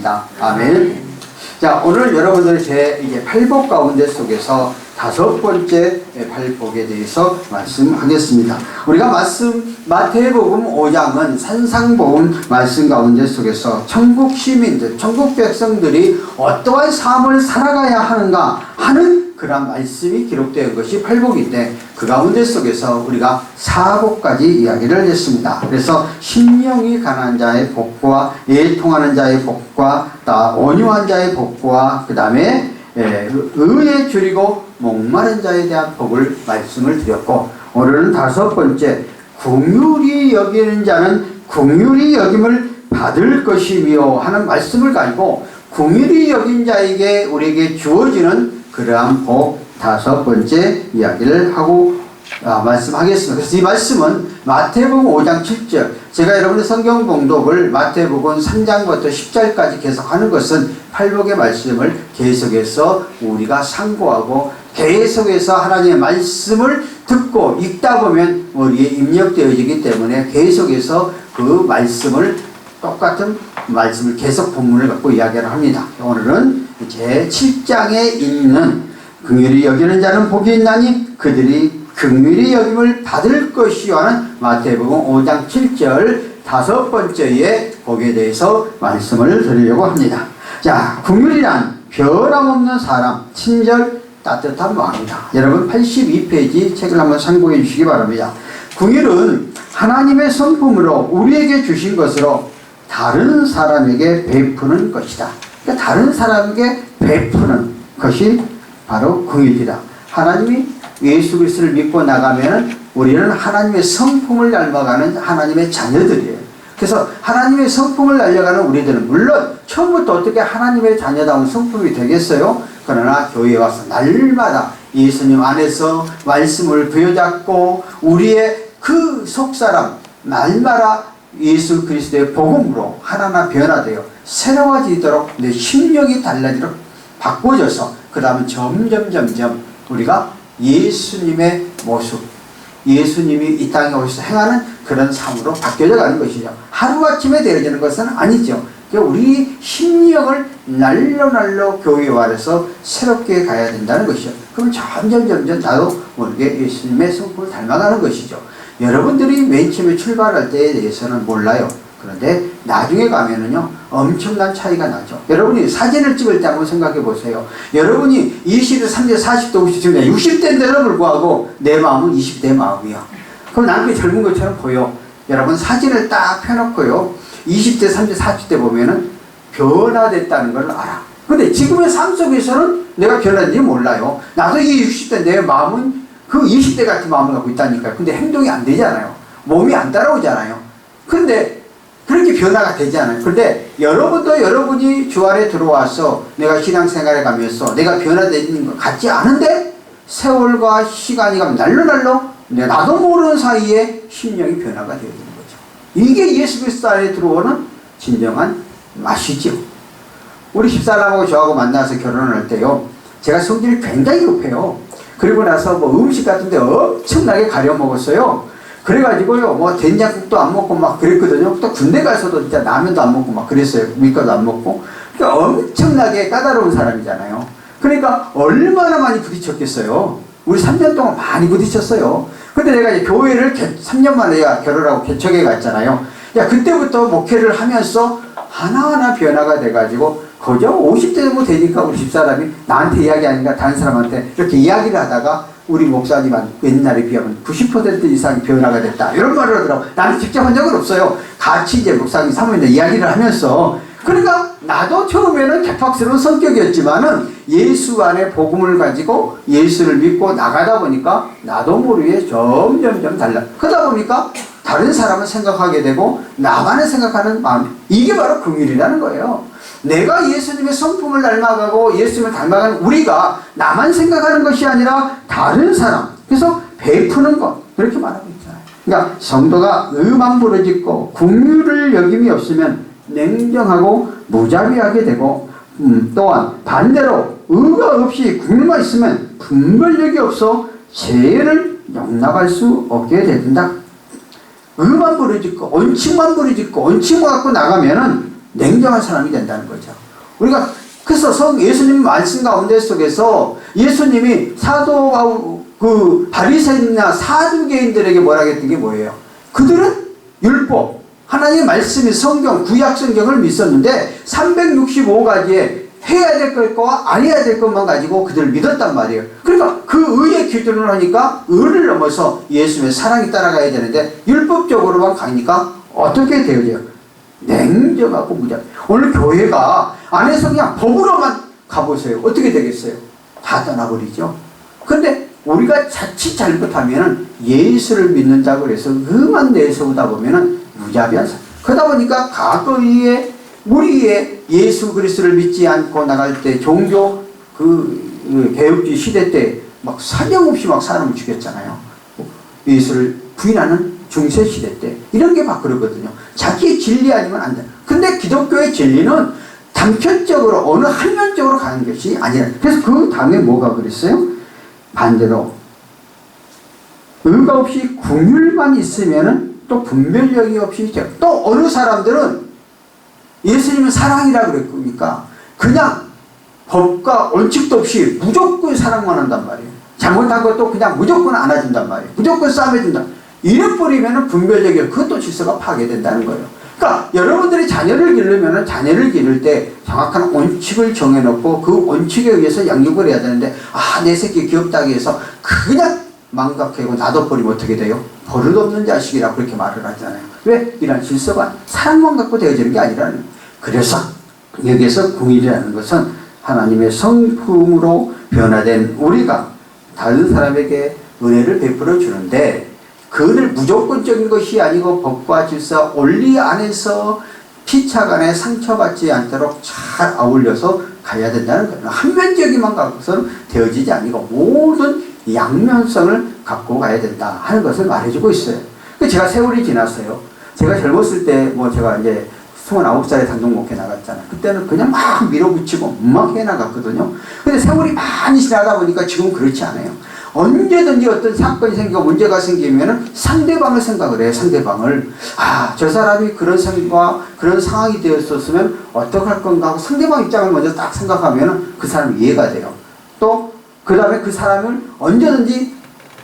축원합니다. 아멘. 자, 오늘 여러분들 제 이제 팔복 가운데 속에서 5번째 팔복에 대해서 말씀하겠습니다. 우리가 마태복음 5장은 산상보훈 말씀 가운데 속에서 천국 시민들, 천국 백성들이 어떠한 삶을 살아가야 하는가 하는 그런 말씀이 기록된 것이 팔복인데, 그 가운데 속에서 우리가 4복까지 이야기를 했습니다. 그래서 심령이 가난한 자의 복과 애통하는 자의 복과 온유한 자의 복과 그 다음에 의에 줄이고 목마른 자에 대한 복을 말씀을 드렸고, 오늘은 5번째 긍휼히 여기는 자는 긍휼히 여김을 받을 것이며 하는 말씀을 가지고 긍휼히 여긴 자에게 우리에게 주어지는 그러한 복 5번째 이야기를 하고 말씀하겠습니다. 그래서 이 말씀은 마태복음 5장 7절, 제가 여러분의 성경 봉독을 마태복음 3장부터 10절까지 계속하는 것은 팔복의 말씀을 계속해서 우리가 상고하고 계속해서 하나님의 말씀을 듣고 읽다 보면 우리에 입력되어지기 때문에 계속해서 그 말씀을, 똑같은 말씀을 계속 본문을 갖고 이야기를 합니다. 오늘은 제 7장에 있는 긍휼히 여기는 자는 복이 있나니 그들이 긍휼히 여김을 받을 것이요 하는 마태복음 5장 7절 5번째의 복에 대해서 말씀을 드리려고 합니다. 자, 긍휼이란 변함없는 사람, 친절, 따뜻한 마음이다. 여러분 82페이지 책을 한번 참고해 주시기 바랍니다. 긍휼은 하나님의 성품으로 우리에게 주신 것으로 다른 사람에게 베푸는 것이다. 그러니까 다른 사람에게 베푸는 것이 바로 긍휼이다. 하나님이 예수 그리스도를 믿고 나가면은 우리는 하나님의 성품을 닮아가는 하나님의 자녀들이에요. 그래서 하나님의 성품을 날려가는 우리들은 물론 처음부터 어떻게 하나님의 자녀다운 성품이 되겠어요? 그러나 교회에 와서 날마다 예수님 안에서 말씀을 부여잡고 우리의 그 속사람 날마다 예수 그리스도의 복음으로 하나하나 변화되어 새로워지도록 내 심령이 달라지도록 바꿔져서 그 다음에 점점 우리가 예수님의 모습, 예수님이 이 땅에 오셔서 행하는 그런 삶으로 바뀌어져 가는 것이죠. 하루아침에 되어지는 것은 아니죠. 우리 심령을 날로 교회에 와서 새롭게 가야 된다는 것이죠. 그럼 점점 나도 모르게 예수님의 성품을 닮아가는 것이죠. 여러분들이 맨 처음에 출발할 때에 대해서는 몰라요. 그런데 나중에 가면은요 엄청난 차이가 나죠. 여러분이 사진을 찍을 때 한번 생각해 보세요. 여러분이 20대, 30대, 40대, 50대, 60대인데도 불구하고 내 마음은 20대 마음이야. 그럼 나는 그 젊은 것처럼 보여. 여러분 사진을 딱 펴놓고요 20대, 30대, 40대 보면은 변화됐다는 걸 알아. 근데 지금의 삶 속에서는 내가 변화된지 몰라요. 나도 이 60대 내 마음은 그 20대 같은 마음을 갖고 있다니까요. 근데 행동이 안 되잖아요. 몸이 안 따라오잖아요. 근데 그렇게 변화가 되지 않아요. 그런데 여러분도 여러분이 주 안에 들어와서 내가 신앙생활에 가면서 내가 변화되는 것 같지 않은데 세월과 시간이 가면 날로 나도 모르는 사이에 심령이 변화가 되어지는 거죠. 이게 예수 그리스도 안에 들어오는 진정한 맛이죠. 우리 집사람하고 저하고 만나서 결혼할 때요 제가 성질이 굉장히 급해요. 그리고 나서 음식 같은 데 엄청나게 가려 먹었어요. 그래가지고요 된장국도 안 먹고 막 그랬거든요. 또 군대 가서도 진짜 라면도 안 먹고 막 그랬어요. 밀가도 안 먹고. 그러니까 엄청나게 까다로운 사람이잖아요. 그러니까 얼마나 많이 부딪혔겠어요. 우리 3년 동안 많이 부딪혔어요. 근데 내가 이제 교회를 3년 만에 결혼하고 개척에 갔잖아요. 그때부터 목회를 하면서 하나하나 변화가 돼가지고 거저 50대 정도 되니까 우리 집사람이 나한테 이야기하니까 다른 사람한테 이렇게 이야기를 하다가 우리 목사님은 옛날에 비하면 90% 이상이 변화가 됐다. 이런 말을 하더라고. 나는 직접 한 적은 없어요. 같이 이제 목사님 사모님들 이야기를 하면서. 그러니까 나도 처음에는 개팍스러운 성격이었지만은 예수 안에 복음을 가지고 예수를 믿고 나가다 보니까 나도 모르게 점점 달라. 그러다 보니까 다른 사람을 생각하게 되고 나만을 생각하는 마음. 이게 바로 긍휼이라는 거예요. 내가 예수님의 성품을 닮아가고 예수님을 닮아가는 우리가 나만 생각하는 것이 아니라 다른 사람. 그래서 베푸는 것. 그렇게 말하고 있잖아요. 그러니까 성도가 의만 부르짖고 긍휼을 여김이 없으면 냉정하고 무자비하게 되고 또한 반대로 의가 없이 긍휼만 있으면 분별력이 없어 죄를 용납할 수 없게 된다. 의만 부르짖고 언칙만 부르짖고 언칙만 갖고 나가면은 냉정한 사람이 된다는 거죠. 우리가 그래서 예수님 말씀 가운데 속에서 예수님이 바리새인이나 사두개인들에게 뭐라 했던 게 뭐예요? 그들은 율법, 하나님의 말씀이 성경, 구약 성경을 믿었는데 365가지에 해야 될 것과 안 해야 될 것만 가지고 그들을 믿었단 말이에요. 그러니까 그 의의 기준을 하니까 의를 넘어서 예수님의 사랑이 따라가야 되는데 율법적으로만 가니까 어떻게 되어져요? 냉정하고 무장. 오늘 교회가 안에서 그냥 법으로만 가보세요. 어떻게 되겠어요? 다 떠나버리죠. 근데 우리가 자칫 잘못하면은 예수를 믿는다고 해서 그만 내세우다 보면은 무자비한 사람. 그러다 보니까 과거에 우리의 예수 그리스도를 믿지 않고 나갈 때 종교 개혁주의 시대 때 막 사정없이 막 사람을 죽였잖아요. 예수를 부인하는 중세 시대 때 이런 게 막 그러거든요. 자기의 진리 아니면 안 돼. 근데 기독교의 진리는 단편적으로 어느 한 면적으로 가는 것이 아니라. 그래서 그 다음에 뭐가 그랬어요? 반대로 의가 없이 긍휼만 있으면은 또 분별력이 없이 또 어느 사람들은 예수님은 사랑이라 그랬으니까 그냥 법과 원칙도 없이 무조건 사랑만 한단 말이에요. 잘못한 것도 그냥 무조건 안아준단 말이에요. 무조건 싸매준다. 이래버리면 분별력이 그것도 질서가 파괴된다는 거예요. 그러니까 여러분들이 자녀를 기르면 자녀를 기를 때 정확한 원칙을 정해놓고 그 원칙에 의해서 양육을 해야 되는데 내 새끼 귀엽다고 해서 그냥 망각하고 놔둬버리면 어떻게 돼요? 버릇없는 자식이라고 그렇게 말을 하잖아요. 왜? 이런 질서가 사랑만 갖고 되어지는 게 아니라는 거예요. 그래서 여기에서 긍휼이라는 것은 하나님의 성품으로 변화된 우리가 다른 사람에게 은혜를 베풀어 주는데 그 은혜를 무조건적인 것이 아니고 법과 질서, 원리 안에서 피차간에 상처받지 않도록 잘 아울려서 가야 된다는 거예요. 한면적이만 갖고서는 되어지지 아니고 모든 양면성을 갖고 가야 된다 하는 것을 말해주고 있어요. 제가 세월이 지났어요. 제가 젊었을 때 제가 이제 29살에 단독목회 나갔잖아요. 그때는 그냥 막 밀어붙이고 막 해나갔거든요. 근데 세월이 많이 지나다 보니까 지금 그렇지 않아요. 언제든지 어떤 사건이 생기고 문제가 생기면 상대방을 생각을 해요. 상대방을. 저 사람이 그런 그런 상황이 되었었으면 어떡할 건가 하고 상대방 입장을 먼저 딱 생각하면 그 사람이 이해가 돼요. 또 그 다음에 그 사람을 언제든지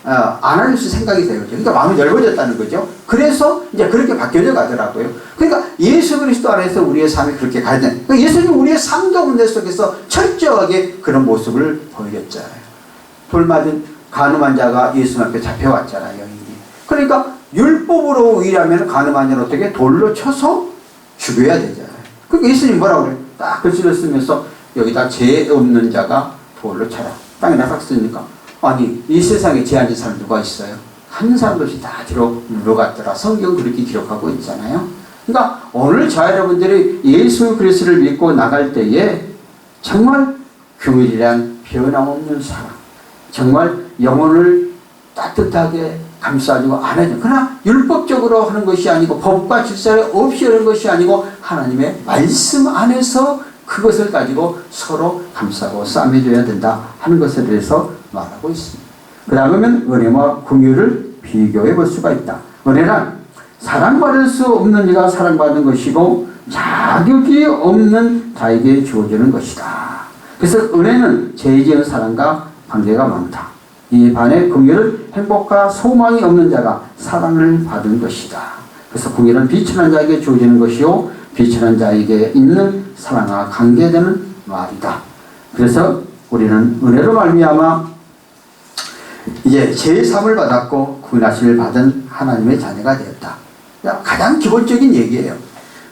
안아줄 수 생각이 돼요. 그러니까 마음이 넓어졌다는 거죠. 그래서 이제 그렇게 바뀌어져 가더라고요. 그러니까 예수 그리스도 안에서 우리의 삶이 그렇게 가야 되는. 그러니까 예수님 우리의 삶 가운데 속에서 철저하게 그런 모습을 보여줬잖아요. 돌 맞은 간음한 자가 예수 앞에 잡혀왔잖아요. 여인이. 그러니까 율법으로 일하면 간음한 자는 어떻게 돌로 쳐서 죽여야 되잖아요. 그러니까 예수님 뭐라고 그래요? 딱 글씨를 쓰면서 여기다 죄 없는 자가 돌로 쳐라. 땅에다 딱 쓰니까 아니 이 세상에 죄 안 진 사람 누가 있어요? 한 사람도 없이 다 뒤로 물러갔더라. 성경 그렇게 기록하고 있잖아요. 그러니까 오늘 저 여러분들이 예수 그리스도를 믿고 나갈 때에 정말 긍휼이란 변함없는 사랑, 정말 영혼을 따뜻하게 감싸주고 안아주고, 그러나 율법적으로 하는 것이 아니고 법과 질서에 없이 하는 것이 아니고 하나님의 말씀 안에서 그것을 가지고 서로 감싸고 싸매줘야 된다 하는 것에 대해서 말하고 있습니다. 그 다음에는 은혜와 긍휼을 비교해 볼 수가 있다. 은혜는 사랑받을 수 없는 이가 사랑받는 것이고 자격이 없는 자에게 주어지는 것이다. 그래서 은혜는 죄 지은 사람과 관계가 많다. 이에 반해 긍휼은 행복과 소망이 없는 자가 사랑을 받은 것이다. 그래서 긍휼은 비천한 자에게 주어지는 것이요 비천한 자에게 있는 사랑과 관계되는 말이다. 그래서 우리는 은혜로 말미암아 이제 제3을 받았고 구원하심을 받은 하나님의 자녀가 되었다. 가장 기본적인 얘기예요.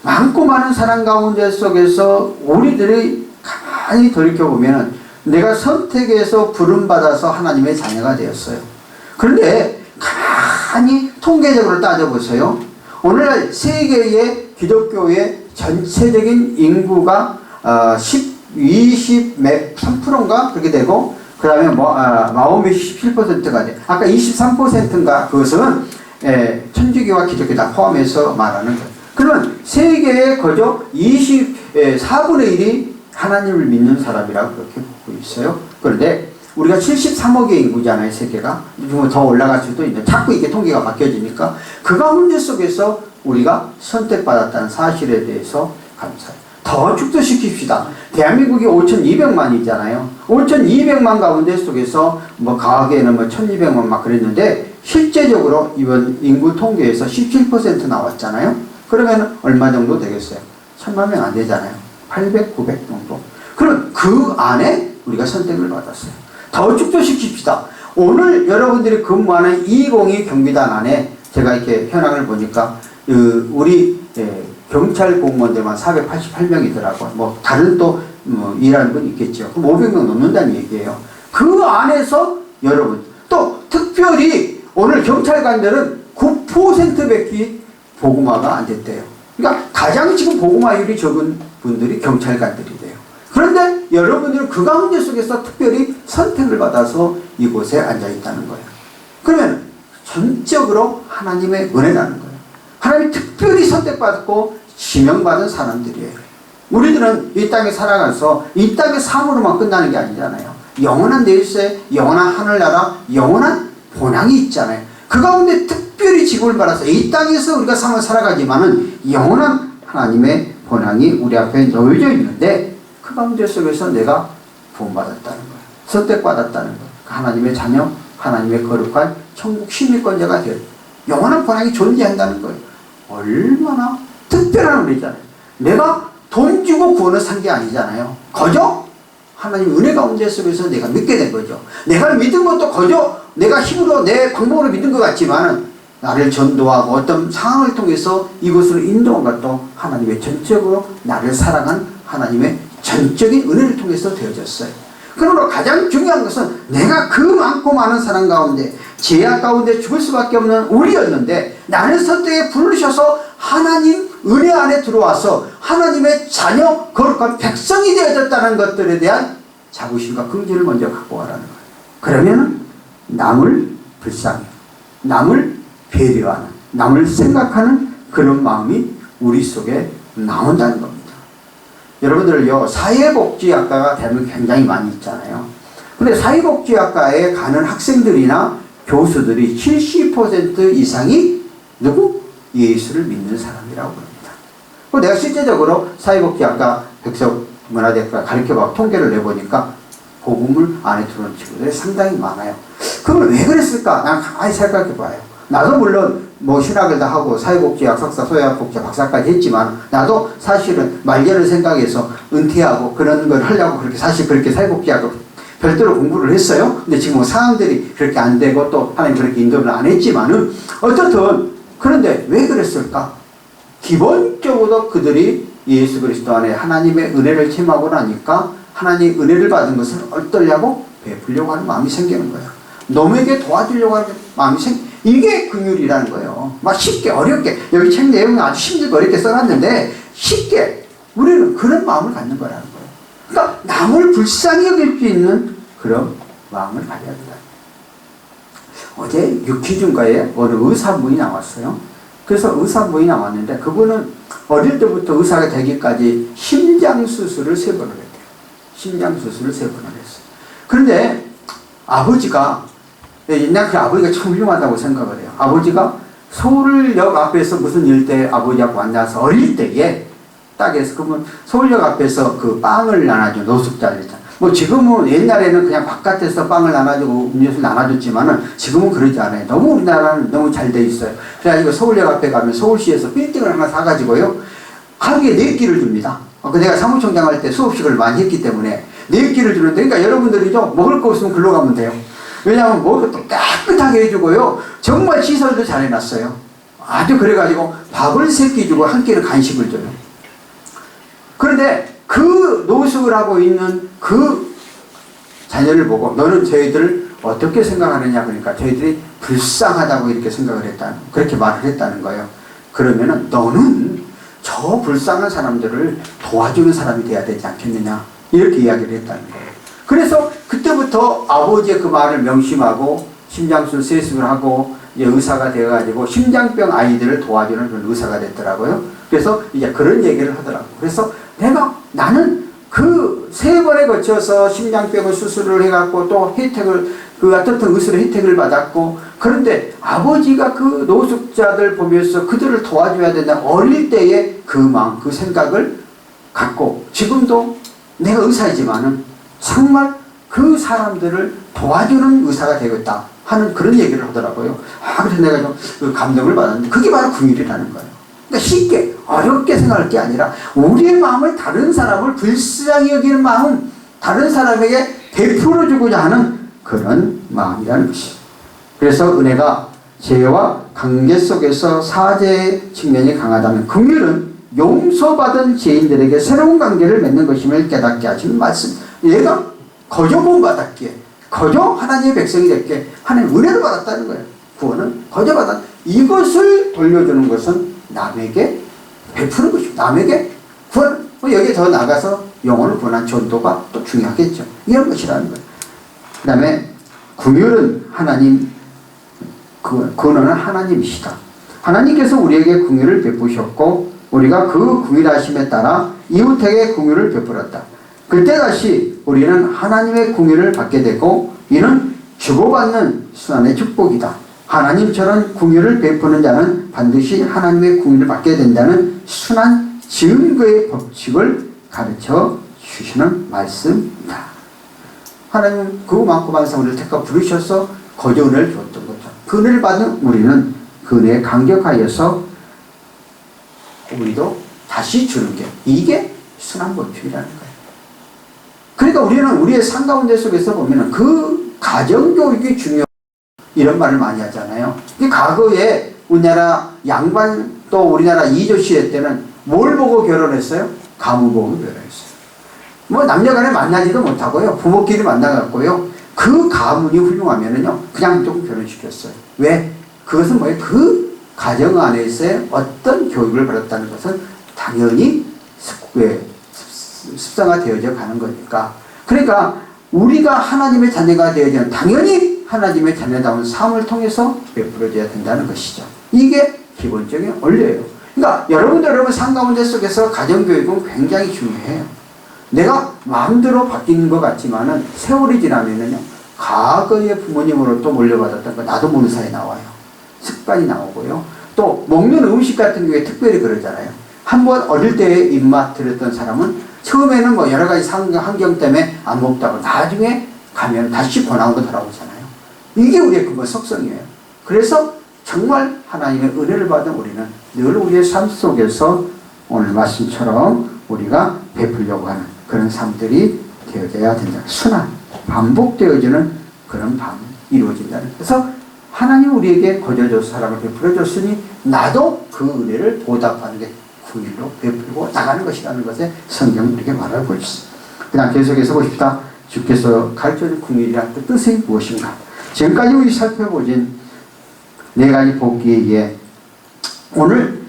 많고 많은 사랑 가운데 속에서 우리들이 가만히 돌이켜보면 내가 선택해서 부름받아서 하나님의 자녀가 되었어요. 그런데 가만히 통계적으로 따져보세요. 오늘날 세계의 기독교의 전체적인 인구가 23%인가 그렇게 되고, 그 다음에 마오미 17%가 돼. 아까 23%인가 그것은 천주교와 기독교 다 포함해서 말하는 거예요. 그러면 세계의 거저 4분의 1이 하나님을 믿는 사람이라고 그렇게 보고 있어요. 그런데 우리가 73억의 인구잖아요, 세계가. 더 올라갈 수도 있는데 자꾸 이게 통계가 바뀌어지니까 그 가운데 속에서 우리가 선택받았다는 사실에 대해서 감사해요. 더 축소시킵시다. 대한민국이 5,200만이잖아요. 5,200만 가운데 속에서 뭐 과학에는 뭐 1,200만 막 그랬는데 실제적으로 이번 인구 통계에서 17% 나왔잖아요. 그러면 얼마 정도 되겠어요? 1,000만 명 안 되잖아요. 800, 900 정도. 그럼 그 안에 우리가 선택을 받았어요. 더 축소시킵시다. 오늘 여러분들이 근무하는 202 경비단 안에 제가 이렇게 현황을 보니까 우리 경찰 공무원들만 488명이더라고요. 뭐 다른 또 일하는 분 있겠죠. 그럼 500명 넘는다는 얘기예요. 그 안에서 여러분 또 특별히 오늘 경찰관들은 9%밖에 보고마가 안 됐대요. 그러니까 가장 지금 보고마율이 적은 분들이 경찰관들이 돼요. 그런데 여러분들은 그 가운데 속에서 특별히 선택을 받아서 이곳에 앉아 있다는 거예요. 그러면 전적으로 하나님의 은혜라는 거예요. 하나님이 특별히 선택받고 지명받은 사람들이에요. 우리들은 이 땅에 살아가서 이 땅의 삶으로만 끝나는 게 아니잖아요. 영원한 내일세, 영원한 하늘나라, 영원한 본향이 있잖아요. 그 가운데 특별히 지급을 받아서 이 땅에서 우리가 삶을 살아가지만은 영원한 하나님의 본향이 우리 앞에 놓여져 있는데 그 가운데 속에서 내가 구원받았다는 거예요. 선택받았다는 거예요. 하나님의 자녀, 하나님의 거룩한 천국 시민권자가 되어 영원한 본향이 존재한다는 거예요. 얼마나 특별한 은혜잖아요. 내가 돈 주고 구원을 산 게 아니잖아요. 거저 하나님 은혜 가운데 속에서 내가 믿게 된 거죠. 내가 믿은 것도 거저 내가 힘으로 내 방법으로 믿은 것 같지만은 나를 전도하고 어떤 상황을 통해서 이곳으로 인도한 것도 하나님의 전적으로 나를 사랑한 하나님의 전적인 은혜를 통해서 되어졌어요. 그러므로 가장 중요한 것은 내가 그 많고 많은 사람 가운데 죄악 가운데 죽을 수밖에 없는 우리였는데 나를 선택에 부르셔서 하나님 은혜 안에 들어와서 하나님의 자녀 거룩한 백성이 되어졌다는 것들에 대한 자부심과 긍지를 먼저 갖고 가라는 거예요. 그러면 남을 불쌍해, 남을 배려하는, 남을 생각하는 그런 마음이 우리 속에 나온다는 겁니다. 여러분들요, 사회복지학과가 되면 굉장히 많이 있잖아요. 근데 사회복지학과에 가는 학생들이나 교수들이 70% 이상이 누구? 예수를 믿는 사람이라고 합니다. 내가 실제적으로 사회복지학과 백석문화대학과 가르쳐봐 통계를 내보니까 복음을 안에 들어오는 친구들이 상당히 많아요. 그러면 왜 그랬을까? 난 가만히 생각해봐요. 나도 물론 뭐 신학을 다 하고 사회복지학 석사, 소아복지 박사까지 했지만 나도 사실은 말년을 생각해서 은퇴하고 그런 걸 하려고 그렇게 사실 그렇게 사회복지학을 별도로 공부를 했어요. 근데 지금 상황들이 그렇게 안 되고 또 하나님 그렇게 인도를 안 했지만은 어떻든 그런데 왜 그랬을까? 기본적으로 그들이 예수 그리스도 안에 하나님의 은혜를 체험하고 나니까 하나님의 은혜를 받은 것을 어떠려고 베풀려고 하는 마음이 생기는 거예요. 놈에게 도와주려고 하는 마음이 이게 긍휼이라는 거예요. 막 쉽게 어렵게 여기 책 내용이 아주 힘들고 어렵게 써놨는데 쉽게 우리는 그런 마음을 갖는 거라는 거예요. 그러니까 남을 불쌍히 여길 수 있는 그런 마음을 가져야 된다. 어제 유퀴준가에 어느 의사분이 나왔어요. 그래서 의사분이 나왔는데 그분은 어릴 때부터 의사가 되기까지 심장수술을 3번을 했대요. 심장수술을 3번을 했어요. 그런데 아버지가 옛날 그 아버지가 참 훌륭하다고 생각을 해요. 아버지가 서울역 앞에서 무슨 일 때 아버지하고 만나서 어릴 때에 딱 해서 그러면 서울역 앞에서 그 빵을 나눠줘 노숙자들 있잖아요. 뭐 지금은 옛날에는 그냥 바깥에서 빵을 나눠주고 음료수 나눠줬지만은 지금은 그러지 않아요. 너무 우리나라는 너무 잘 돼 있어요. 그래가지고 서울역 앞에 가면 서울시에서 빌딩을 하나 사가지고요 하루에 4끼를 줍니다. 내가 사무총장 할 때 수업식을 많이 했기 때문에 4끼를 주는데 그러니까 여러분들이죠 먹을 거 없으면 글로 가면 돼요. 왜냐하면 먹을 것도 깨끗하게 해주고요 정말 시설도 잘 해놨어요. 아주 그래가지고 밥을 3끼 주고 1끼를 간식을 줘요. 그런데 그 노숙을 하고 있는 그 자녀를 보고 너는 저희들을 어떻게 생각하느냐 그러니까 저희들이 불쌍하다고 이렇게 생각을 했다는 그렇게 말을 했다는 거예요. 그러면은 너는 저 불쌍한 사람들을 도와주는 사람이 돼야 되지 않겠느냐 이렇게 이야기를 했다는 거예요. 그래서 그때부터 아버지의 그 말을 명심하고 심장술 세습을 하고 이제 의사가 되어가지고 심장병 아이들을 도와주는 그런 의사가 됐더라고요. 그래서 이제 그런 얘기를 하더라고요. 그래서 나는 그 3번에 거쳐서 심장병을 수술을 해갖고 또 혜택을 그 어떤 의술의 혜택을 받았고 그런데 아버지가 그 노숙자들 보면서 그들을 도와줘야 된다 어릴 때의 그 마음 그 생각을 갖고 지금도 내가 의사이지만은 정말 그 사람들을 도와주는 의사가 되겠다 하는 그런 얘기를 하더라고요. 그래서 내가 좀 감동을 받았는데 그게 바로 긍휼이라는 거예요. 그러니까 쉽게 어렵게 생각할 게 아니라 우리의 마음을 다른 사람을 불쌍히 여기는 마음, 다른 사람에게 베풀어 주고자 하는 그런 마음이라는 것이죠. 그래서 은혜가 죄와 관계 속에서 사죄의 측면이 강하다면 긍휼은 용서받은 죄인들에게 새로운 관계를 맺는 것임을 깨닫게 하시는 말씀. 얘가 거저 구원받았기에, 거저 하나님의 백성이 됐기에 하나님 은혜를 받았다는 거예요. 구원은 거저 받았. 이것을 돌려주는 것은 남에게 베푸는 것이고, 남에게 구원. 여기에 더 나가서 영혼을 구원한 전도가 또 중요하겠죠. 이런 것이라는 거예요. 그 다음에 긍휼은 하나님, 근원은 하나님이시다. 하나님께서 우리에게 긍휼을 베푸셨고 우리가 그 긍휼하심에 따라 이웃에게 긍휼을 베풀었다. 그때 다시 우리는 하나님의 긍휼을 받게 되고 이는 주고받는 순환의 축복이다. 하나님처럼 긍휼을 베푸는 자는 반드시 하나님의 긍휼을 받게 된다는 순환 증거의 법칙을 가르쳐 주시는 말씀이다. 하나님 그만큼 항상 우리를 택하 부르셔서 거저 은혜를 줬던 거죠. 그 은혜를 받은 우리는 그 은혜에 감격하여서 우리도 다시 주는 게 이게 순환 법칙이라는 거예요. 그러니까 우리는 우리의 삶 가운데 속에서 보면은 그 가정교육이 중요한 이런 말을 많이 하잖아요. 과거에 우리나라 양반 또 우리나라 이조 시대 때는 뭘 보고 결혼했어요? 가문 보고 결혼했어요. 뭐 남녀간에 만나지도 못하고요. 부모끼리 만나갖고요. 그 가문이 훌륭하면은요, 그냥 좀 결혼시켰어요. 왜? 그것은 뭐예요? 그 가정 안에서의 어떤 교육을 받았다는 것은 당연히 습성화 되어져 가는 거니까. 그러니까 우리가 하나님의 자녀가 되어지면 당연히 하나님의 자녀다운 삶을 통해서 베풀어져야 된다는 것이죠. 이게 기본적인 원리예요. 그러니까 여러분 삶 가운데 속에서 가정교육은 굉장히 중요해요. 내가 마음대로 바뀌는 것 같지만은 세월이 지나면은요, 과거의 부모님으로부터 물려받았던 거 나도 모르는 사이에 나와요. 습관이 나오고요. 또 먹는 음식 같은 경우에 특별히 그러잖아요. 한번 어릴 때 입맛 들었던 사람은 처음에는 뭐 여러 가지 환경 때문에 안 먹다가 나중에 가면 다시 권한 거 돌아오잖아요. 이게 우리의 근본 속성이에요. 그래서 정말 하나님의 은혜를 받은 우리는 늘 우리의 삶 속에서 오늘 말씀처럼 우리가 베풀려고 하는 그런 삶들이 되어져야 된다. 순환, 반복되어지는 그런 밤이 이루어진다는. 그래서 하나님 우리에게 거저줘서 사랑을 베풀어줬으니 나도 그 은혜를 보답하는 게 긍휼로 베풀고 나가는 것이라는 것에 성경은 이렇게 말하고 있습니다. 그냥 계속해서 보십시다. 주께서 가르쳐준 긍휼이란 뜻이 무엇인가? 지금까지 우리 살펴보진 네 가지 복기에 의해 오늘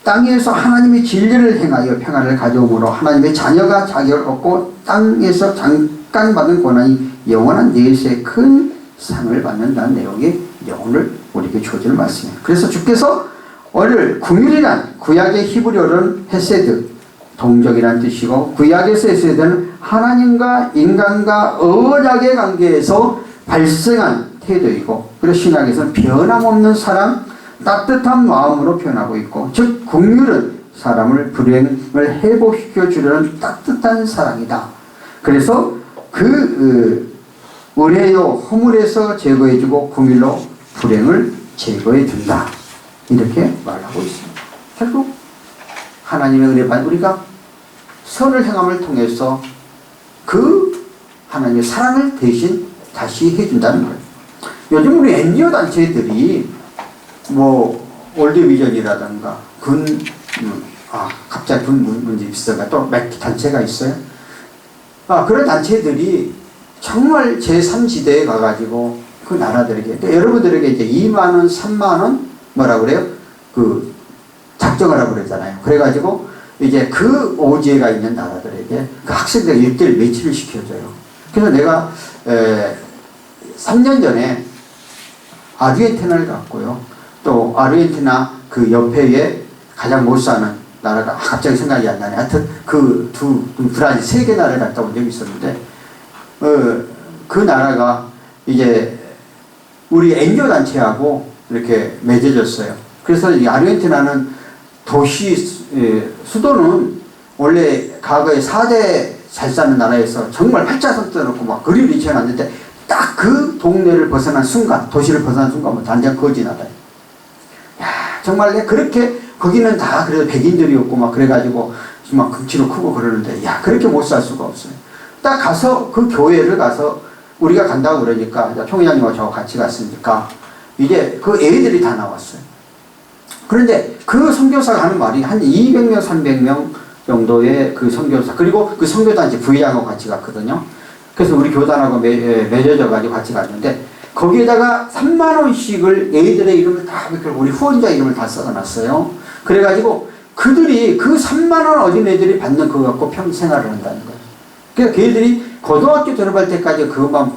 땅에서 하나님의 진리를 행하여 평안을 가져오므로 하나님의 자녀가 자격을 얻고 땅에서 잠깐 받은 고난이 영원한 내세의 큰 상을 받는다는 내용이 오늘 우리에게 주어지는 말씀이에요. 그래서 주께서 오늘 긍휼이란 구약의 히브리어로는 헤세드, 동정이란 뜻이고 구약에서 헤세드는 하나님과 인간과 언약의 관계에서 발생한 태도이고, 그리고 신약에서는 변함없는 사랑, 따뜻한 마음으로 표현하고 있고, 즉 긍휼은 사람을 불행을 회복시켜 주려는 따뜻한 사랑이다. 그래서 의뢰요 허물에서 제거해주고 긍휼로 불행을 제거해준다. 이렇게 말하고 있습니다. 결국 하나님의 은혜 받은 우리가 선을 행함을 통해서 그 하나님의 사랑을 대신 다시 해준다는 거예요. 요즘 우리 NGO 단체들이 뭐 월드비전이라든가 갑자기 군 문제 있어가 또 몇 단체가 있어요. 그런 단체들이 정말 제3지대에 가가지고 그 나라들에게, 그러니까 여러분들에게 이제 2만원, 3만원 뭐라 그래요? 그 작정하라고 그러잖아요. 그래가지고 이제 그 오지에가 있는 나라들에게 그 학생들 일대일 매치를 시켜줘요. 그래서 내가 3년 전에 아르헨티나를 갔고요. 또 아르헨티나 그 옆에 가장 못 사는 나라가 갑자기 생각이 안 나네. 하여튼 그 브라질 3개 나라를 갔다 온 적이 있었는데 그 나라가 이제 우리 NGO 단체하고 이렇게 맺어졌어요. 그래서 이 아르헨티나는 도시 수도는 원래 과거에 4대 잘 사는 나라에서 정말 활자석 떠놓고 막 그림을 지어놨는데 딱 그 동네를 벗어난 순간, 도시를 벗어난 순간부터 완전 거지 나라예요. 야, 정말 내 그렇게 거기는 다 그래도 백인들이었고 막 그래가지고 막 긍치로 크고 그러는데 야, 그렇게 못 살 수가 없어요. 딱 가서 그 교회를 가서 우리가 간다고 그러니까 총회장님과 저하고 같이 갔으니까 이제 그 애들이 다 나왔어요. 그런데 그 선교사가 하는 말이 한 200명, 300명 정도의 그 선교사, 그리고 그 선교단체 부회장하고 같이 갔거든요. 그래서 우리 교단하고 맺어져가지고 같이 갔는데 거기에다가 3만 원씩을 애들의 이름을 다, 우리 후원자 이름을 다 써놨어요. 그래가지고 그들이 그 3만 원 어린애들이 받는 그거 갖고 평생활을 한다는 거예요. 그러니까 걔들이 고등학교 졸업할 때까지 그것만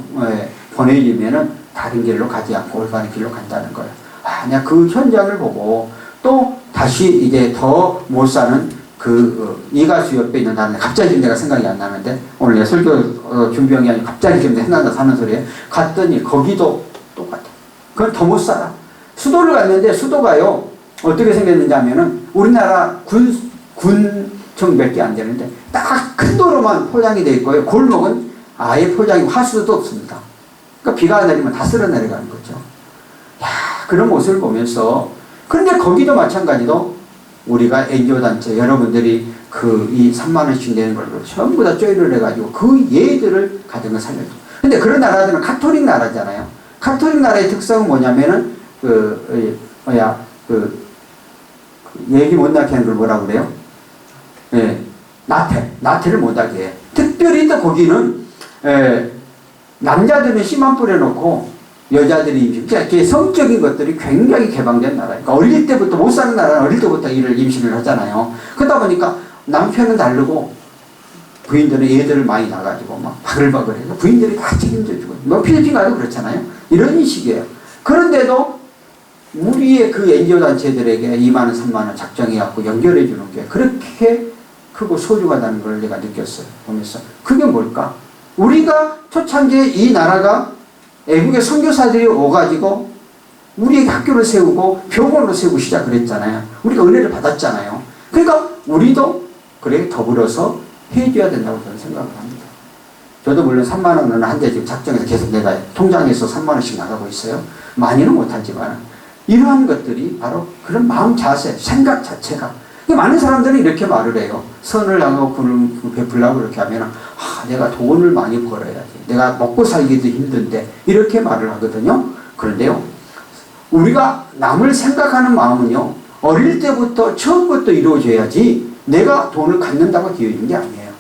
보내주면은 다른 길로 가지 않고 올바른 길로 간다는 거예요. 아, 내가 그 현장을 보고 또 다시 이제 더 못 사는 이가수 옆에 있는 다른 갑자기 지금 내가 생각이 안 나는데 오늘 내가 설교 준비한 게 아니고 갑자기 지금 생각나서 하는 소리에 갔더니 거기도 똑같아. 그건 더 못 살아. 수도를 갔는데 수도가요 어떻게 생겼는지 하면은 우리나라 군청 몇 개 안 되는데 딱 큰 도로만 포장이 돼 있고요. 골목은 아예 포장이 화수도 없습니다. 그러니까 비가 내리면 다 쓸어 내려가는 거죠. 야, 그런 모습을 보면서 그런데 거기도 마찬가지로 우리가 NGO단체 여러분들이 이 3만 원씩 내는 걸로 전부 다 쪼이를 해가지고 그 얘들을 가진 걸 살려줘. 근데 그런 나라들은 카톨릭 나라잖아요. 카톨릭 나라의 특성은 뭐냐면은 얘기 못 나게 하는 걸 뭐라고 그래요? 예, 나태를 못 하게 해. 특별히 또 거기는 남자들은 씨만 뿌려놓고 여자들이 임신, 그러니까 성적인 것들이 굉장히 개방된 나라예요. 그러니까 어릴 때부터 못 사는 나라는 어릴 때부터 임신을 하잖아요. 그러다 보니까 남편은 다르고 부인들은 애들을 많이 낳아가지고 막 바글바글해서 부인들이 다 책임져주고 뭐 필리핀 가도 그렇잖아요. 이런 식이에요. 그런데도 우리의 그 NGO 단체들에게 2만 원, 3만 원 작정해갖고 연결해주는 게 그렇게 크고 소중하다는 걸 내가 느꼈어요. 보면서 그게 뭘까? 우리가 초창기에 이 나라가 애국의 선교사들이 오가지고 우리에게 학교를 세우고 병원을 세우고 시작을 했잖아요. 우리가 은혜를 받았잖아요. 그러니까 우리도 그래 더불어서 해줘야 된다고 저는 생각을 합니다. 저도 물론 3만 원은 한 대 지금 작정해서 계속 내가 통장에서 3만 원씩 나가고 있어요. 많이는 못하지만 이러한 것들이 바로 그런 마음 자세, 생각 자체가 많은 사람들이 이렇게 말을 해요. 선을 향하고 군을 베풀라고 그렇게 하면 내가 돈을 많이 벌어야지. 내가 먹고 살기도 힘든데 이렇게 말을 하거든요. 그런데요. 우리가 남을 생각하는 마음은요. 어릴 때부터 처음부터 이루어져야지 내가 돈을 갖는다고 되어 있는 게 아니에요.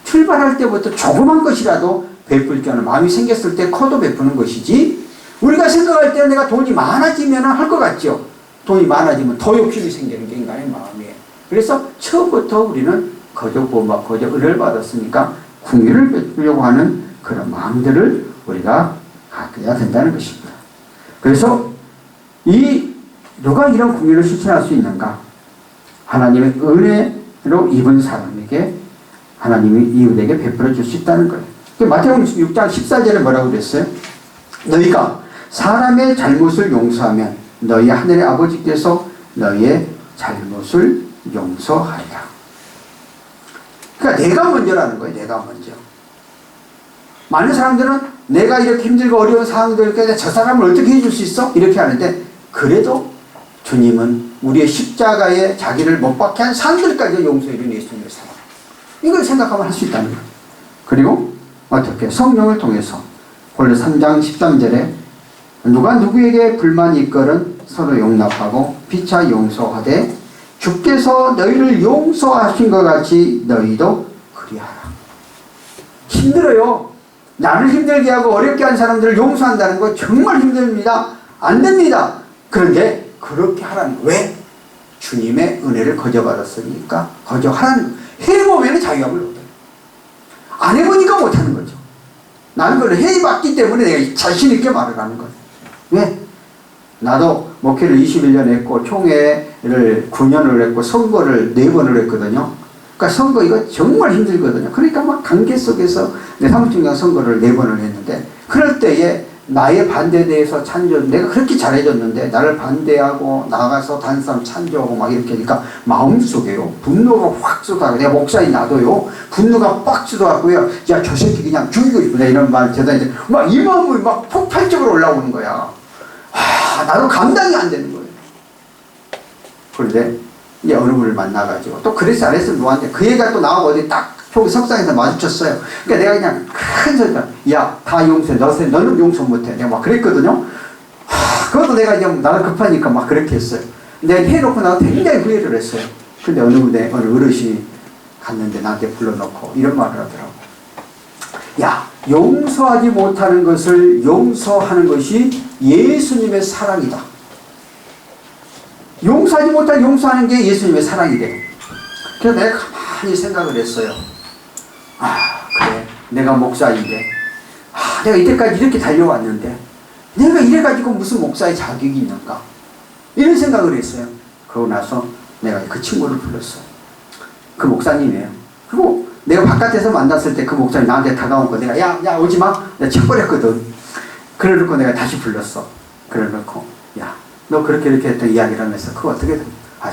출발할 때부터 조그만 것이라도 베풀 줄 아는 마음이 생겼을 때 커도 베푸는 것이지 우리가 생각할 때 내가 돈이 많아지면 할 것 같죠. 돈이 많아지면 더 욕심이 생기는 게 인간의 마음이에요. 그래서 처음부터 우리는 거저 은혜를 받았으니까 궁유를 베풀려고 하는 그런 마음들을 우리가 갖게 된다는 것입니다. 그래서 누가 이런 궁유를 실천할 수 있는가? 하나님의 은혜로 입은 사람에게 하나님이 이웃에게 베풀어 줄 수 있다는 거예요. 마태복음 6장 14절에 뭐라고 그랬어요? 너희가 사람의 잘못을 용서하면 너희 하늘의 아버지께서 너희의 잘못을 용서하리라. 그러니까 내가 먼저라는 거예요. 내가 먼저. 많은 사람들은 내가 이렇게 힘들고 어려운 상황들 때문에 저 사람을 어떻게 해줄 수 있어? 이렇게 하는데 그래도 주님은 우리의 십자가에 자기를 못 박게 한 사람들까지 용서해 준 예수님의 사랑. 이걸 생각하면 할 수 있다는 거예요. 그리고 어떻게? 성령을 통해서 본래 3장 13절에 누가 누구에게 불만이 있거든 서로 용납하고 피차 용서하되 주께서 너희를 용서하신 것 같이 너희도 그리하라. 힘들어요. 나를 힘들게 하고 어렵게 한 사람들을 용서한다는 거 정말 힘듭니다. 안 됩니다. 그런데 그렇게 하라는 거예요. 왜? 주님의 은혜를 거저받았으니까 거저하라는 거예요. 해보면 자유함을 얻어요. 안 해보니까 못하는 거죠. 나는 그걸 해봤기 때문에 내가 자신 있게 말을 하는 거예요. 왜? 나도 목회를 21년 했고 총회를 9년을 했고 선거를 4번을 했거든요. 그러니까 선거 이거 정말 힘들거든요. 그러니까 막 관계 속에서 내 사무총장 선거를 4번을 했는데 그럴 때에 나의 반대에 대해서 찬조, 내가 그렇게 잘해줬는데 나를 반대하고 나가서 다른 사람 찬조하고 막 이렇게 하니까 마음속에요 분노가 확 쏟아가고, 내가 목사인 나도요 분노가 빡 쏟아가고요, 야 저 새끼 그냥 죽이고 싶다 이런 말 제가 이제 막 이 마음이 막 폭발적으로 올라오는 거야. 나도 감당이 안 되는 거예요. 그런데 이제 어느 분을 만나가지고 또 그래서 안 했으면 뭐한데 그 애가 또 나하고 어디 딱 저기 석상에서 마주쳤어요. 그러니까 내가 그냥 큰 소리로 야 다 용서해, 너는 용서 못해, 내가 막 그랬거든요. 그것도 내가 이제 나는 급하니까 막 그렇게 했어요. 내가 해놓고 나서 굉장히 후회를 했어요. 근데 어느 어르신이 갔는데 나한테 불러놓고 이런 말을 하더라고. 야, 용서하지 못하는 것을 용서하는 것이 예수님의 사랑이다. 용서하지 못하는 용서하는 게 예수님의 사랑이래. 그래서 내가 가만히 생각을 했어요. 그래, 내가 목사인데, 내가 이때까지 이렇게 달려왔는데 내가 이래가지고 무슨 목사의 자격이 있는가, 이런 생각을 했어요. 그러고 나서 내가 그 친구를 불렀어요. 그 목사님이에요. 그리고 내가 바깥에서 만났을 때 그 목사님 나한테 다가온 거 내가 야 오지마, 내가 쳐버렸거든. 그래놓고 내가 다시 불렀어. 그래놓고 야 너 그렇게 이렇게 했던 이야기를 하면서 그거 어떻게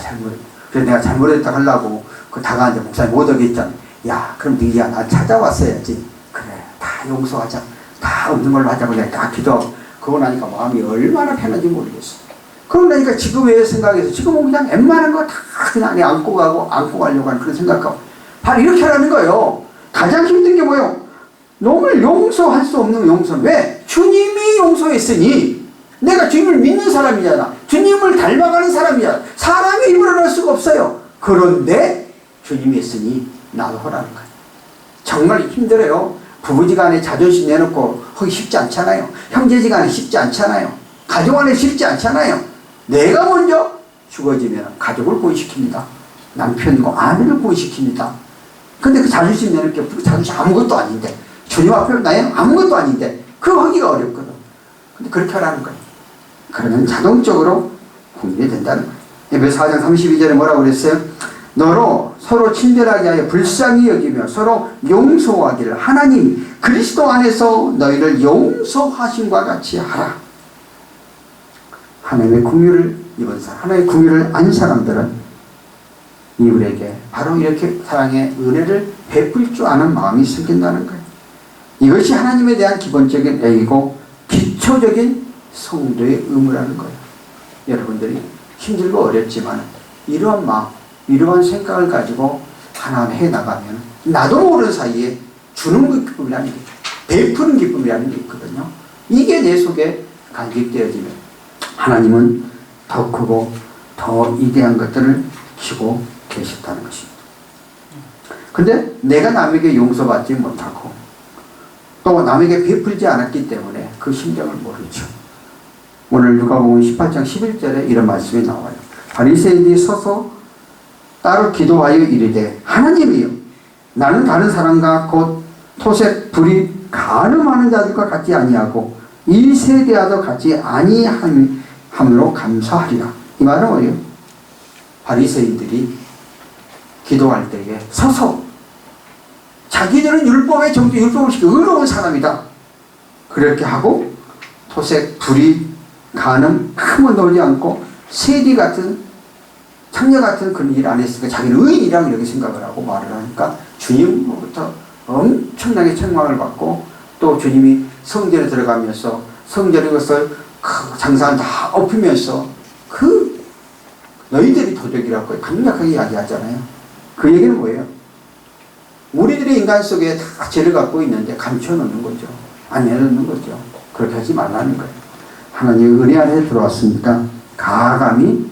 잘못했다. 그래서 내가 잘못했다 하려고 그 다가왔는데 목사님 못 오겠잖아. 야 그럼 네가 나 찾아왔어야지. 그래, 다 용서하자, 다 없는 걸로 하자고 내가 다 기도하고. 그러고 나니까 마음이 얼마나 편한지 모르겠어. 그러고 나니까 지금의 생각에서 지금은 그냥 웬만한 거 다 그냥 안고 가려고 하는 그런 생각하고 바로 이렇게 하라는 거예요. 가장 힘든 게 뭐예요? 너를 용서할 수 없는 용서는 왜? 주님이 용서했으니. 내가 주님을 믿는 사람이잖아. 주님을 닮아가는 사람이잖아. 사람의 힘으로 할 수가 없어요. 그런데 주님이 했으니 나도 하라는 거예요. 정말 힘들어요. 부부지간에 자존심 내놓고 하기 쉽지 않잖아요. 형제지간에 쉽지 않잖아요. 가족 안에 쉽지 않잖아요. 내가 먼저 죽어지면 가족을 구원시킵니다. 남편과 아내를 구원시킵니다. 근데 그 자존심 내놓을 게 자존심 아무것도 아닌데, 주님 앞에 나는 아무것도 아닌데 그거 하기가 어렵거든. 근데 그렇게 하라는 거예요. 그러면 자동적으로 구원이 된다는 거예요. 에베소 4장 32절에 뭐라고 그랬어요? 너로 서로 친절하게 하여 불쌍히 여기며 서로 용서하기를 하나님 그리스도 안에서 너희를 용서하심과 같이 하라. 하나님의 긍휼을 입은 사람, 하나님의 긍휼을 안 사람들은 이웃에게 바로 이렇게 사랑의 은혜를 베풀 줄 아는 마음이 생긴다는 거예요. 이것이 하나님에 대한 기본적인 애이고 기초적인 성도의 의무라는 거예요. 여러분들이 힘들고 어렵지만 이러한 마음, 이러한 생각을 가지고 하나하나 해나가면 나도 모르는 사이에 주는 기쁨이라는 게, 베푸는 기쁨이라는 게 있거든요. 이게 내 속에 간직되어지면 하나님은 더 크고 더 위대한 것들을 주고 계셨다는 것입니다. 근데 내가 남에게 용서받지 못하고 또 남에게 베풀지 않았기 때문에 그 심정을 모르죠. 오늘 누가복음 18장 11절에 이런 말씀이 나와요. 바리새인들이 서서 따로 기도하여 이르되 하나님이여, 나는 다른 사람과 곧 토색 불이 간음하는 자들과 같지 아니하고 이 세대와도 같지 아니함으로 감사하리라. 이 말은 뭐예요? 바리새인들이 기도할 때에 서서 자기들은 율법의 정도, 율법을 지키고 의로운 사람이다 그렇게 하고 토색 불이 간음 흠은 놓지 않고 세리 같은 창녀 같은 그런 일 안 했으니까 자기는 의인이라고 이렇게 생각을 하고 말을 하니까 주님으로부터 엄청나게 책망을 받고, 또 주님이 성전에 들어가면서 성전의 것을 장사를 다 엎으면서 그 너희들이 도둑이라고 강력하게 이야기하잖아요. 그 얘기는 뭐예요? 우리들의 인간 속에 다 죄를 갖고 있는데 감춰놓는 거죠. 안 내놓는 거죠. 그렇게 하지 말라는 거예요. 하나님의 은혜 안에 들어왔으니까 가감히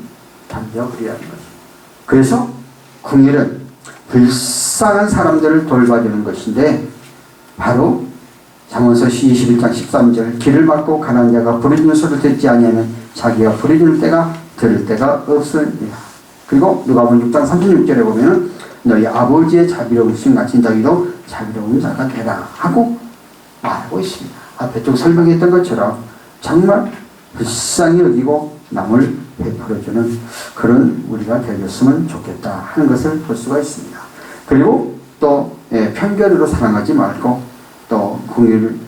던져버리라는 거죠. 그래서 긍휼은 불쌍한 사람들을 돌봐주는 것인데, 바로 잠언서 21장 13절 길을 막고 가난한 자가 부르짖는 소리를 듣지 아니하면 자기가 부르짖을 때가 들을 때가 없으니라. 그리고 누가복음 6장 36절에 보면 너희 아버지의 자비로우심 같이 너희도 자비로운 자가 되라 하고 말하고 있습니다. 앞에 쭉 설명했던 것처럼 정말 불쌍히 여기고 남을 베풀어주는 그런 우리가 되었으면 좋겠다 하는 것을 볼 수가 있습니다. 그리고 또 편견으로 사랑하지 말고 또 긍휼을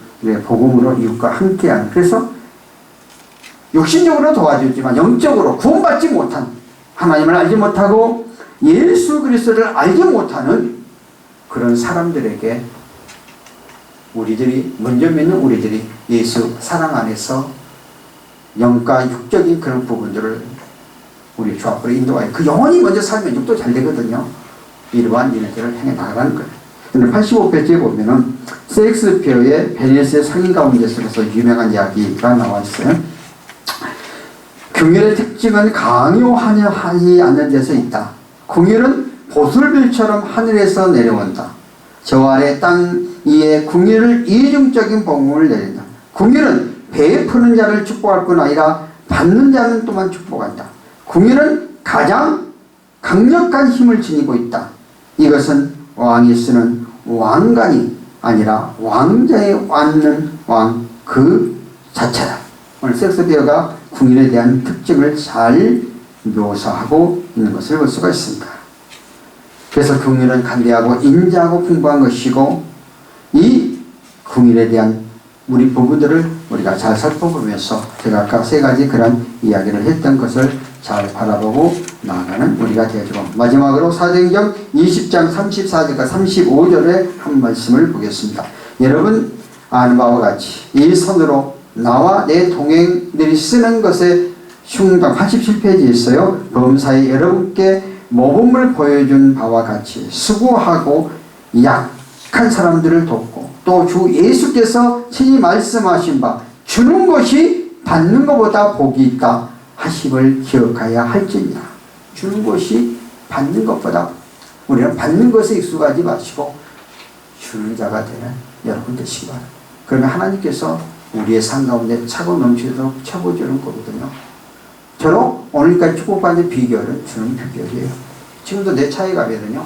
복음으로 이웃과 함께하는, 그래서 육신적으로 도와주지만 영적으로 구원받지 못한, 하나님을 알지 못하고 예수 그리스도를 알지 못하는 그런 사람들에게 우리들이, 먼저 믿는 우리들이 예수 사랑 안에서 영과 육적인 그런 부분들을 우리 주 앞으로 인도하여 그 영혼이 먼저 살면 육도 잘 되거든요. 이러한 일들을 행해 나가는 거예요. 근데 85페이지에 보면은 셰익스피어의 베니스의 상인 가운데 속에서 유명한 이야기가 나와 있어요. 궁율의 특징은 강요하지 않는 데서 있다. 궁율은 보슬빌처럼 하늘에서 내려온다. 저 아래 땅 위에 궁율을 이중적인 복음을 내린다. 궁율은 베푸는 자를 축복할 뿐 아니라 받는 자는 또한 축복한다. 궁율은 가장 강력한 힘을 지니고 있다. 이것은 왕이 쓰는 왕관이 아니라 왕자의 앉는 왕 그 자체다. 오늘 셰익스피어가 궁율에 대한 특징을 잘 묘사하고 있는 것을 볼 수가 있습니다. 그래서 궁율은 간대하고 인자하고 풍부한 것이고, 이 궁율에 대한 우리 부부들을 우리가 잘 살펴보면서 제가 아까 세 가지 그런 이야기를 했던 것을 잘 바라보고 나아가는 우리가 되어주고, 마지막으로 사도행전 20장 34절과 35절의 한 말씀을 보겠습니다. 여러분 아는 바와 같이 이 손으로 나와 내 동행들이 쓰는 것에 흉당 87페이지에 있어요. 범사에 여러분께 모범을 보여준 바와 같이 수고하고 약한 사람들을 돕고, 또 주 예수께서 친히 말씀하신 바 주는 것이 받는 것보다 복이 있다 하심을 기억하여야 할지니라. 주는 것이 받는 것보다, 우리는 받는 것에 익숙하지 마시고 주는 자가 되는 여러분 되시기 바랍니다. 그러면 하나님께서 우리의 삶 가운데 차고 넘치도록 채워주는 거거든요. 저로 오늘까지 축복받는 비결은 주는 비결이에요. 지금도 내 차에 가면요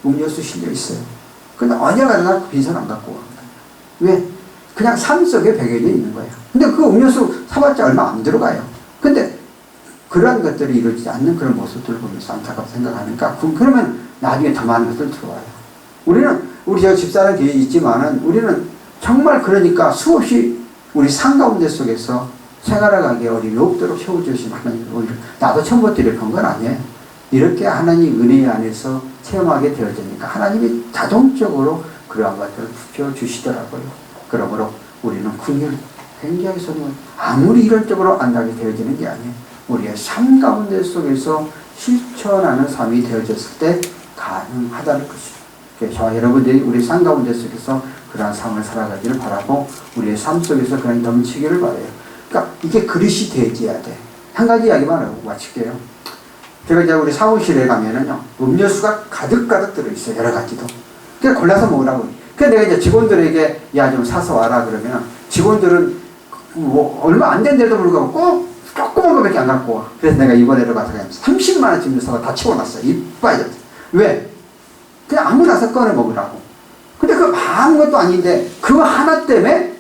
음료수 실려 있어요. 근데 언제 가나 빈손 안 갖고 갑니다. 왜? 그냥 삶 속에 배경이 있는 거예요. 근데 그 음료수 사봤자 얼마 안 들어가요. 근데 그러한 것들이 이루어지지 않는 그런 모습들을 보면서 안타깝게 생각하니까, 그러면 나중에 더 많은 것들 들어와요. 우리 저 집사람 교회 있지만은 우리는 정말 그러니까 수없이 우리 삶 가운데 속에서 생활하기에 어려움이 없도록 세워주신 하나님, 오히려 나도 처음부터 이렇게 한 건 아니에요. 이렇게 하나님 은혜 안에서 체험하게 되어지니까 하나님이 자동적으로 그러한 것들을 부여주시더라고요. 그러므로 우리는 궁율, 굉장히 소중한, 아무리 이론적으로 안다게 되어지는 게 아니에요. 우리의 삶 가운데 속에서 실천하는 삶이 되어졌을 때 가능하다는 것이죠. 그래서 저와 여러분들이 우리 삶 가운데 속에서 그러한 삶을 살아가기를 바라고, 우리의 삶 속에서 그런 넘치기를 바라요. 그러니까 이게 그릇이 되어야 돼. 한 가지 이야기만 하고 마칠게요. 제가 이제 우리 사무실에 가면은요, 음료수가 가득가득 들어있어요. 여러 가지도. 그래서 골라서 먹으라고. 그래서 내가 이제 직원들에게 야, 좀 사서 와라 그러면, 직원들은 뭐 얼마 안 된데도 불구하고 꼭 조그만 거밖에 안 갖고 와. 그래서 내가 이번에도 가서 그냥 30만원치 음료수가 다 채워놨어요. 이빠져. 왜? 그냥 아무나 서 꺼내 먹으라고. 근데 그 아무것도 아닌데 그거 하나 때문에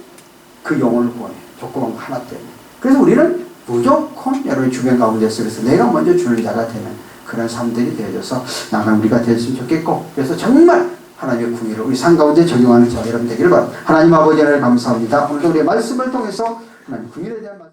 그 영혼을 구원해. 조그만 거 하나 때문에. 그래서 우리는 무조건 여러분 주변 가운데 속에서 내가 먼저 주는 자가 되는 그런 삶들이 되어져서 나가 우리가 됐으면 좋겠고, 그래서 정말 하나님의 궁의를 우리 삶 가운데 적용하는 저와 여러분 되기를 바랍니다. 하나님 아버지 하나님 감사합니다. 오늘도 우리의 말씀을 통해서 하나님 궁의에 대한 말씀